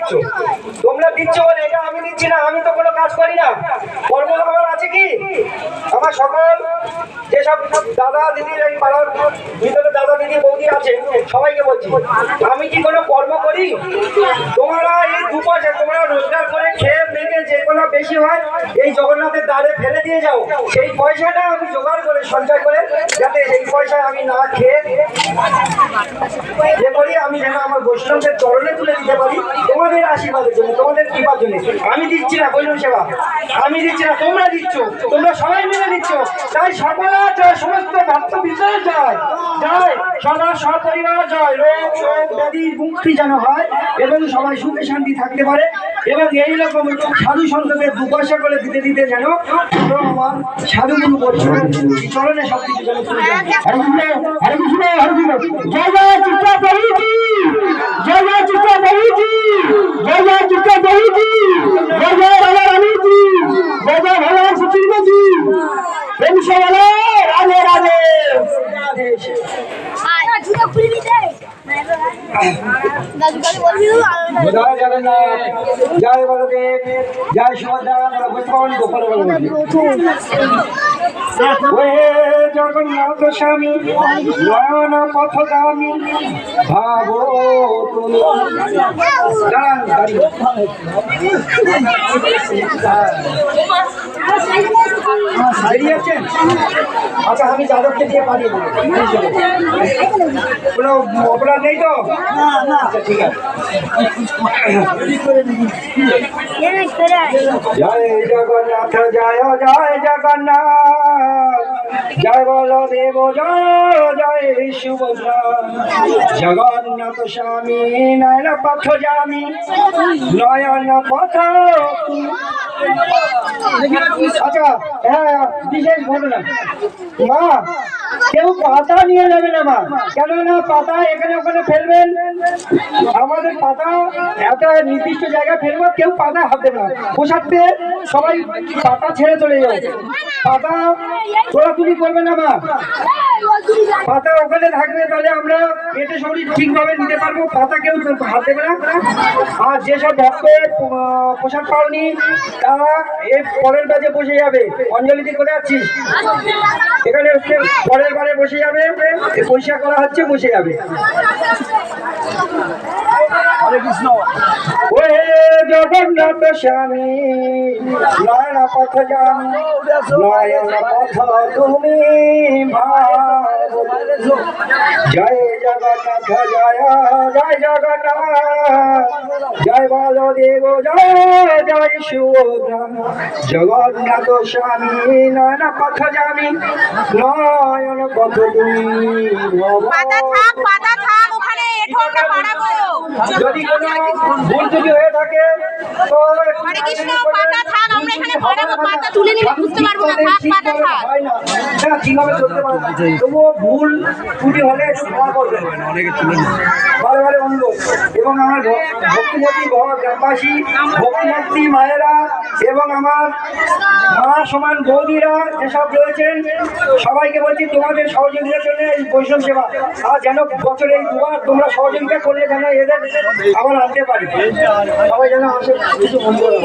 দিচ্ছ, তোমরা দিচ্ছ বলে এটা আমি দিচ্ছি না। আমি তো কোনো কাজ করি না, কর্ম আমার আছে কি? আমার সকল যেসব দাদা দিদি এই পাড়ার ভিতরে দাদা দিদি বৌদি আছে সবাইকে বলছি, আমি কি কোনো কর্ম করি? তোমরা এই দু পয়সা তোমরা রোজগার করে খেয়ে মেখে যে কোনো বেশি হয় এই জগন্নাথের দ্বারে ফেলে দিয়ে যাও, সেই পয়সাটা আমি জোগাড় করে সঞ্চয় করে যাতে এই পয়সা আমি না খেয়ে যে করি, আমি যেন আমার বৈষ্ণবদের চরণে তুলে দিতে পারি তোমাদের আশীর্বাদের জন্য, তোমাদের কৃপার জন্য। আমি দিচ্ছি না বৈষ্ণব সেবা, আমি দিচ্ছি না, তোমরা দিচ্ছ, তোমরা সবাই মিলে দিচ্ছ। তাই সকলা জয়, সমস্ত ভক্ত বিজয় জয় জয়, সদা সপরিবার জয়, রোগ শোক ব্যাধির মুক্তি যেন হয় এবং সবাই সুখে শান্তি থাকতে পারে। এবং এইরকম সাধু সন্তদের দু পয়সা করে দিতে দিতে যেন আমার সাধুগুরু বৈষ্ণবের চরণে সব কিছু যেন তুলে যায়। হরে কৃষ্ণ হরে কৃষ্ণ। জয় জয় চিত্রা প্রভুজি, জয় জয় চিত্রা প্রভুজি, জয় জয় চিত্রা প্রভুজি, জয় জয় রাধা রানীজি, জয় জয় ভগবান সুচিন্দ্রজি, প্রেম সে বলে রাধে রাধে। জয় জগন্নাথ, জয় বলদেব, জয় সুভদ্রা, গোপাল জগন্নাথ স্বামী নয়ন পথগামী ভাবো তুমি। বেরিয়েছেন? আচ্ছা, আমি যাদবকে দিয়ে পাঠিয়ে দেবো, কোনো অপরাধ নেই তো? আচ্ছা ঠিক আছে। জয় জগন্নাথ, জয় জয় জগন্নাথ, জয় বলদেব, জয় জয় সুভদ্রা, জগন্নাথ স্বামী নয়ন পথ যামি, নয়ন পথ। আচ্ছা হ্যাঁ, বিশেষ ঘটনা, মা কেউ পাতা নিয়ে যাবে না মা, কেননা পাতা এখানে ওখানে ফেলবেন, আমাদের পাতা একটা নির্দিষ্ট জায়গায় ফেলবো, কেউ পাতা হাত দেবে না। পোশাকতে সবাই পাতা ছেড়ে চলে যাবে, পাতা তোলাতুলি করবে না মা, পাতা ওখানে থাকবে, তাহলে আমরা পেটে শরীর ঠিকভাবে নিতে পারবো, পাতা কেউ হাত দেবে না। আর যেসব ভক্তের পোশাক পাওনি তারা এই পরের বাজে বসে যাবে। অঞ্জলি দিয়ে করে যাচ্ছিস, এখানে পরের বারে বসে যাবে, পরিষ্কার করা হচ্ছে, বসে যাবে। হরে কৃষ্ণ। ওহে জগন্নাথ স্বামী নয়ন পথ যামি, নয়ন পথ তুমি ভাবো। জয় জগন্নাথ, জয় জয় জগন্নাথ, জয় বলদেব, জয় জয় সুভদ্রা, জগন্নাথ স্বামী নয়ন পথ যামি, নয়ন পথ তুমি যদি কোনো ভুল ত্রুটি হয়ে থাকে তো হরে কৃষ্ণ। পাতা থাক, আমরা এখানে পড়াবো, পাতা তুলে নিলে বুঝতে পারবো না, থাক পাতা থাক। না ঠিকভাবে চলতে পারবো না, তবুও ভুল ত্রুটি হলে ক্ষমা করবেন, অনেকে তুলে বারে বারে অনুরোধ। এবং আমার ভক্তিমতী গ্রামবাসী, ভক্তিমতী মায়েরা এবং আমার মা সমান বৌদিরা যেসব রয়েছেন সবাইকে বলছি তোমাদের সহযোগিতার জন্য এই বৈষ্ণব সেবা, আর যেন বছরে এই দুবার তোমরা সহযোগিতা করলে যেন এদের আবার আনতে পারি, সবাই যেন আসে কিছু বন্ধু করে।